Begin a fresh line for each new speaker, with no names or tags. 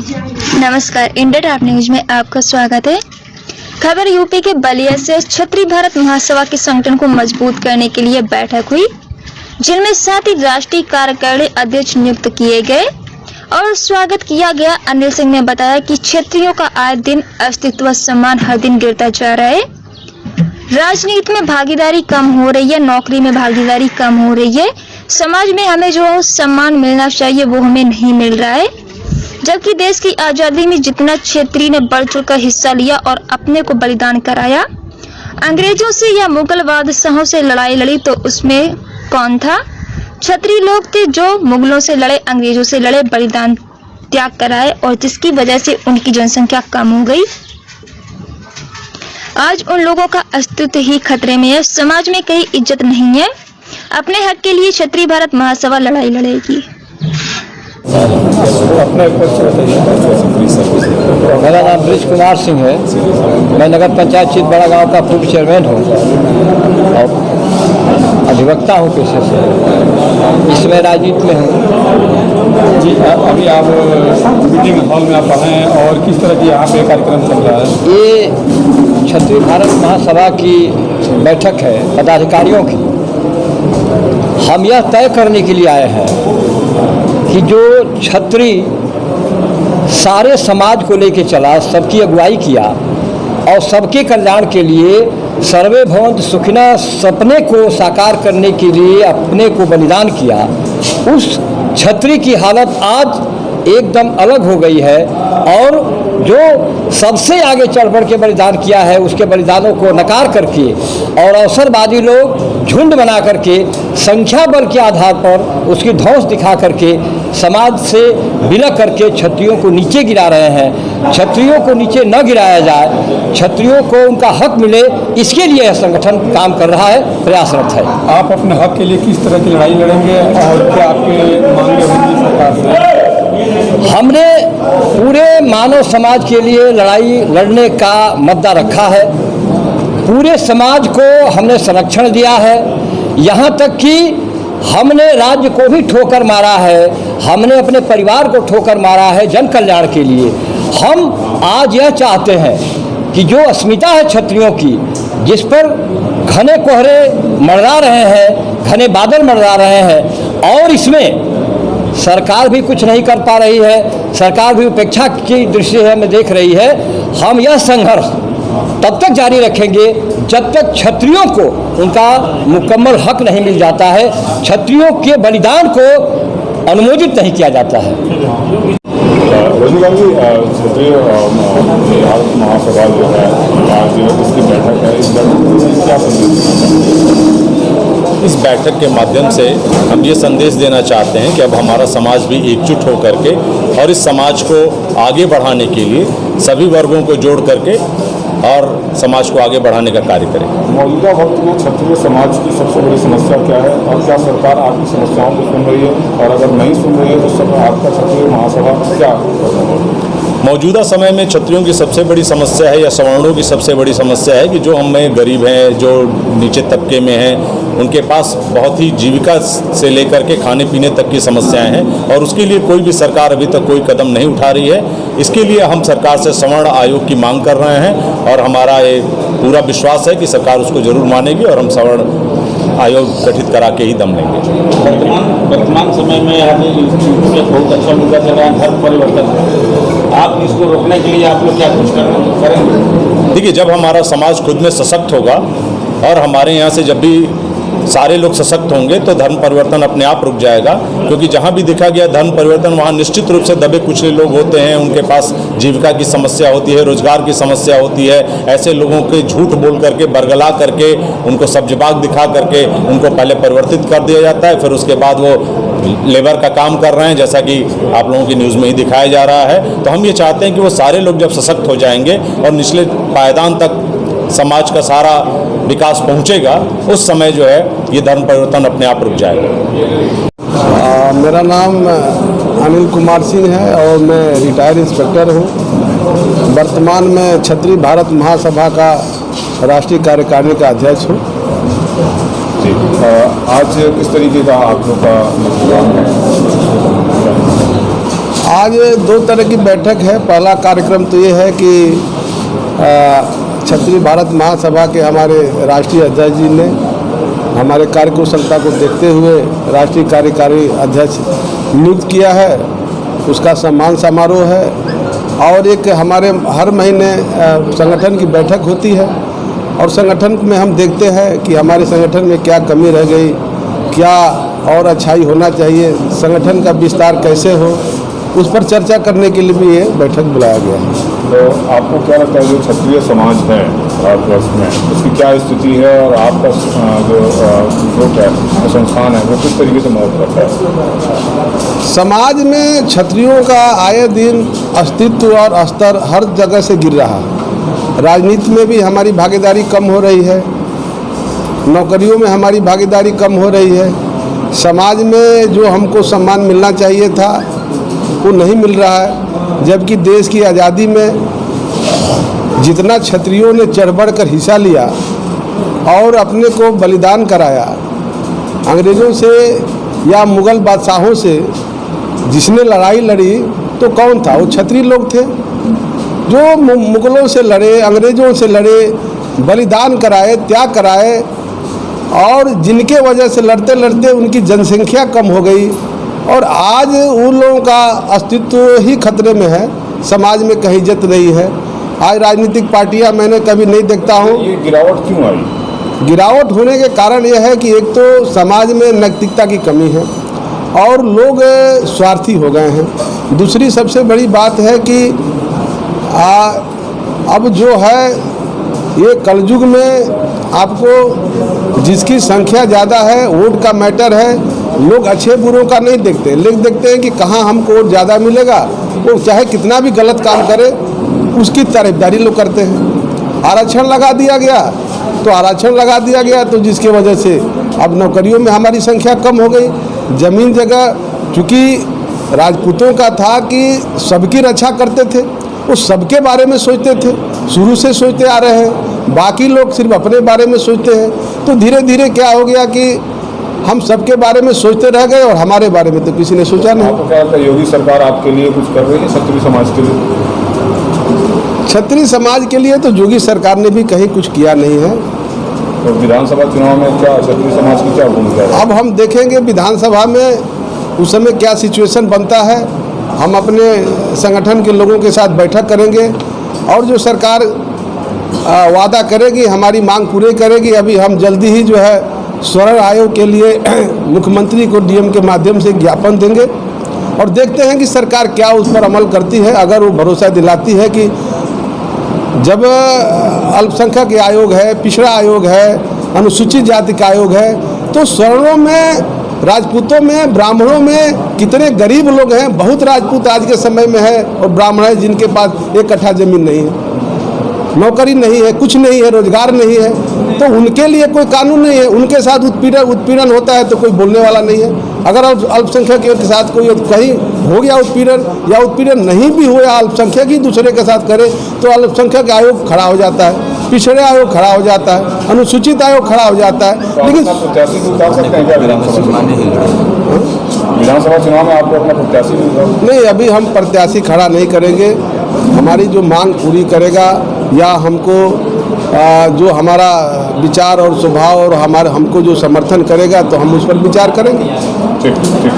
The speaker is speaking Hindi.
नमस्कार, इंडिया टॉप न्यूज में आपका स्वागत है। खबर यूपी के बलिया से क्षत्रिय भारत महासभा के संगठन को मजबूत करने के लिए बैठक हुई, जिनमें 7 ही राष्ट्रीय कार्यकारिणी अध्यक्ष नियुक्त किए गए और स्वागत किया गया। अनिल सिंह ने बताया कि क्षत्रियों का आए दिन अस्तित्व व सम्मान हर दिन गिरता जा रहा है। राजनीति में भागीदारी कम हो रही है, नौकरी में भागीदारी कम हो रही है, समाज में हमें जो सम्मान मिलना चाहिए वो हमें नहीं मिल रहा है। जबकि देश की आजादी में जितना क्षेत्रीय ने बढ़ चढ़कर हिस्सा लिया और अपने को बलिदान कराया, अंग्रेजों से या मुगल बादशाहों से लड़ाई लड़ी तो उसमें कौन था? क्षत्रिय लोग थे जो मुगलों से लड़े, अंग्रेजों से लड़े, बलिदान त्याग कराए और जिसकी वजह से उनकी जनसंख्या कम हो गई। आज उन लोगों का अस्तित्व ही खतरे में है, समाज में कहीं इज्जत नहीं है। अपने हक के लिए क्षत्रिय भारत महासभा लड़ाई लड़ेगी।
अपना एक परिचय बताइए।
मेरा नाम ब्रिज कुमार सिंह है। मैं नगर पंचायत चित बड़ा गांव का पूर्व चेयरमैन हूँ और अधिवक्ता हूँ पेशे से। इसमें राजनीति में हूँ।
जी, अभी आप मीटिंग हॉल में आप हैं और किस तरह की यहाँ पे कार्यक्रम चल रहा है?
ये क्षत्रिय भारत महासभा की बैठक है पदाधिकारियों की। हम यह तय करने के लिए आए हैं कि जो क्षत्रिय सारे समाज को लेकर चला, सबकी अगुवाई किया और सबके कल्याण के लिए सर्वे भवन्तु सुखिनः सपने को साकार करने के लिए अपने को बलिदान किया, उस क्षत्रिय की हालत आज एकदम अलग हो गई है। और जो सबसे आगे चढ़ बढ़ के बलिदान किया है, उसके बलिदानों को नकार करके और अवसरवादी लोग झुंड बना करके संख्या बल के आधार पर उसकी धौंस दिखा करके समाज से विलय करके क्षत्रियों को नीचे गिरा रहे हैं। क्षत्रियों को नीचे न गिराया जाए, क्षत्रियों को उनका हक मिले, इसके लिए यह संगठन काम कर रहा है, प्रयासरत है।
आप अपने हक के लिए किस तरह की लड़ाई लड़ेंगे और क्या आपके मांगे होंगी सरकार से?
हमने पूरे मानव समाज के लिए लड़ाई लड़ने का मुद्दा रखा है। पूरे समाज को हमने संरक्षण दिया है, यहाँ तक कि हमने राज्य को भी ठोकर मारा है, हमने अपने परिवार को ठोकर मारा है जन कल्याण के लिए। हम आज यह चाहते हैं कि जो अस्मिता है क्षत्रियों की, जिस पर घने कोहरे मंडरा रहे हैं, घने बादल मंडरा रहे हैं और इसमें सरकार भी कुछ नहीं कर पा रही है, सरकार भी उपेक्षा की दृष्टि से हमें देख रही है। हम यह संघर्ष तब तक जारी रखेंगे जब तक क्षत्रियों को उनका मुकम्मल हक नहीं मिल जाता है, क्षत्रियों के बलिदान को अनुमोदित नहीं किया जाता है।
रजनीकांत जी, क्षत्रिय भारत महासभा जो है आज इसकी बैठक है, इस बैठक में क्या संदेश?
इस बैठक के माध्यम से हम ये संदेश देना चाहते हैं कि अब हमारा समाज भी एकजुट हो करके और इस समाज को आगे बढ़ाने के लिए सभी वर्गों को जोड़ करके और समाज को आगे बढ़ाने का कार्य करें।
मौजूदा वक्त में क्षत्रिय समाज की सबसे बड़ी समस्या क्या है और क्या सरकार आपकी समस्याओं को सुन रही है, और अगर नहीं सुन रही है तो सब आपका क्षत्रिय महासभा क्या?
मौजूदा समय में क्षत्रियों की सबसे बड़ी समस्या है या सवर्णों की सबसे बड़ी समस्या है कि जो हमें गरीब हैं, जो नीचे तबके में हैं, उनके पास बहुत ही जीविका से लेकर के खाने पीने तक की समस्याएं हैं और उसके लिए कोई भी सरकार अभी तक कोई कदम नहीं उठा रही है। इसके लिए हम सरकार से सवर्ण आयोग की मांग कर रहे हैं और हमारा ये पूरा विश्वास है कि सरकार उसको जरूर मानेगी और हम सवर्ण आयोग गठित करा के ही दम लेंगे।
वर्तमान समय में बहुत अच्छा मुद्दा चल रहा है धर्म परिवर्तन। आप इसको रोकने के लिए आप लोग क्या कुछ करेंगे?
देखिए, जब हमारा समाज खुद में सशक्त होगा और हमारे यहाँ से जब भी सारे लोग सशक्त होंगे तो धर्म परिवर्तन अपने आप रुक जाएगा, क्योंकि जहाँ भी देखा गया धर्म परिवर्तन, वहाँ निश्चित रूप से दबे कुचले लोग होते हैं, उनके पास जीविका की समस्या होती है, रोजगार की समस्या होती है। ऐसे लोगों के झूठ बोल करके, बरगला करके, उनको सब्जबाग दिखा करके उनको पहले परिवर्तित कर दिया जाता है, फिर उसके बाद वो लेबर का काम कर रहे हैं, जैसा कि आप लोगों की न्यूज़ में ही दिखाया जा रहा है। तो हम ये चाहते हैं कि वो सारे लोग जब सशक्त हो जाएंगे और निचले पायदान तक समाज का सारा विकास पहुंचेगा, उस समय जो है ये धर्म परिवर्तन अपने आप रुक जाएगा।
मेरा नाम अनिल कुमार सिंह है और मैं रिटायर्ड इंस्पेक्टर हूँ। वर्तमान में क्षत्रिय भारत महासभा का राष्ट्रीय कार्यकारिणी का अध्यक्ष हूँ।
आज किस तरीके का आप लोग का मतदान है?
आज दो तरह की बैठक है। पहला कार्यक्रम तो ये है कि क्षत्रिय भारत महासभा के हमारे राष्ट्रीय अध्यक्ष जी ने हमारे कार्यकुशलता को देखते हुए राष्ट्रीय कार्यकारी अध्यक्ष नियुक्त किया है, उसका सम्मान समारोह है। और एक हमारे हर महीने संगठन की बैठक होती है और संगठन में हम देखते हैं कि हमारे संगठन में क्या कमी रह गई, क्या और अच्छाई होना चाहिए, संगठन का विस्तार कैसे हो, उस पर चर्चा करने के लिए भी ये बैठक बुलाया गया है।
तो आपको क्या लगता है जो क्षत्रिय समाज है भारतवर्ष में, उसकी क्या स्थिति है और आपका जो ग्रुप है, संस्थान है, वो किस तरीके से मदद करता है?
समाज में क्षत्रियों का आए दिन अस्तित्व और स्तर हर जगह से गिर रहा है। राजनीति में भी हमारी भागीदारी कम हो रही है, नौकरियों में हमारी भागीदारी कम हो रही है, समाज में जो हमको सम्मान मिलना चाहिए था वो नहीं मिल रहा है। जबकि देश की आज़ादी में जितना क्षत्रियों ने चढ़ बढ़ कर हिस्सा लिया और अपने को बलिदान कराया, अंग्रेज़ों से या मुग़ल बादशाहों से जिसने लड़ाई लड़ी तो कौन था? वो क्षत्रिय लोग थे जो मुग़लों से लड़े, अंग्रेज़ों से लड़े, बलिदान कराए, त्याग कराए और जिनके वजह से लड़ते लड़ते उनकी जनसंख्या कम हो गई और आज उन लोगों का अस्तित्व ही खतरे में है। समाज में कहीं इज्जत नहीं है। आज राजनीतिक पार्टियां मैंने कभी नहीं देखता हूँ।
ये गिरावट क्यों आई?
गिरावट होने के कारण यह है कि एक तो समाज में नैतिकता की कमी है और लोग स्वार्थी हो गए हैं। दूसरी सबसे बड़ी बात है कि अब जो है ये कलयुग में आपको जिसकी संख्या ज़्यादा है, वोट का मैटर है, लोग अच्छे बुरों का नहीं देखते, लेकिन देखते हैं कि कहाँ हमको वोट ज़्यादा मिलेगा। वो चाहे कितना भी गलत काम करे उसकी तारीफदारी लोग करते हैं। आरक्षण लगा दिया गया तो आरक्षण लगा दिया गया तो जिसकी वजह से अब नौकरियों में हमारी संख्या कम हो गई। ज़मीन जगह चूँकि राजपूतों का था कि सबकी रक्षा करते थे, वो सबके बारे में सोचते थे, शुरू से सोचते आ रहे हैं। बाकी लोग सिर्फ अपने बारे में सोचते हैं। तो धीरे धीरे क्या हो गया कि हम सबके बारे में सोचते रह गए और हमारे बारे में तो किसी ने सोचा नहीं।
आपको क्या लगता है योगी सरकार आपके लिए कुछ कर रही है क्षत्रिय समाज के लिए?
क्षत्रिय समाज के लिए तो योगी सरकार ने भी कहीं कुछ किया नहीं है।
तो विधानसभा चुनाव में क्या क्षत्रिय समाज की क्या भूमिका है?
अब हम देखेंगे विधानसभा में उस समय क्या सिचुएशन बनता है। हम अपने संगठन के लोगों के साथ बैठक करेंगे और जो सरकार वादा करेगी, हमारी मांग पूरी करेगी। अभी हम जल्दी ही जो है स्वर्ण आयोग के लिए मुख्यमंत्री को डीएम के माध्यम से ज्ञापन देंगे और देखते हैं कि सरकार क्या उस पर अमल करती है। अगर वो भरोसा दिलाती है कि जब अल्पसंख्यक आयोग है, पिछड़ा आयोग है, अनुसूचित जाति का आयोग है, तो स्वर्णों में, राजपूतों में, ब्राह्मणों में कितने गरीब लोग हैं। बहुत राजपूत आज के समय में है और ब्राह्मण है जिनके पास एक कट्ठा जमीन नहीं है, नौकरी नहीं है, कुछ नहीं है, रोजगार नहीं है। तो उनके लिए कोई कानून नहीं है। उनके साथ उत्पीड़न होता है तो कोई बोलने वाला नहीं है। अगर अल्पसंख्यक के साथ कोई कहीं हो गया उत्पीड़न या उत्पीड़न नहीं भी हुआ, अल्पसंख्यक ही दूसरे के साथ करे तो अल्पसंख्यक आयोग खड़ा हो जाता है, पिछड़े आयोग खड़ा हो जाता है, अनुसूचित आयोग खड़ा हो जाता है। लेकिन
प्रत्याशी को उतार सकते हैं क्या विधानसभा चुनाव में? आपको अपना प्रत्याशी
नहीं, अभी हम प्रत्याशी खड़ा नहीं करेंगे। हमारी जो मांग पूरी करेगा या हमको जो हमारा विचार और स्वभाव और हमको जो समर्थन करेगा तो हम उस पर विचार करेंगे।
ठीक ठीक।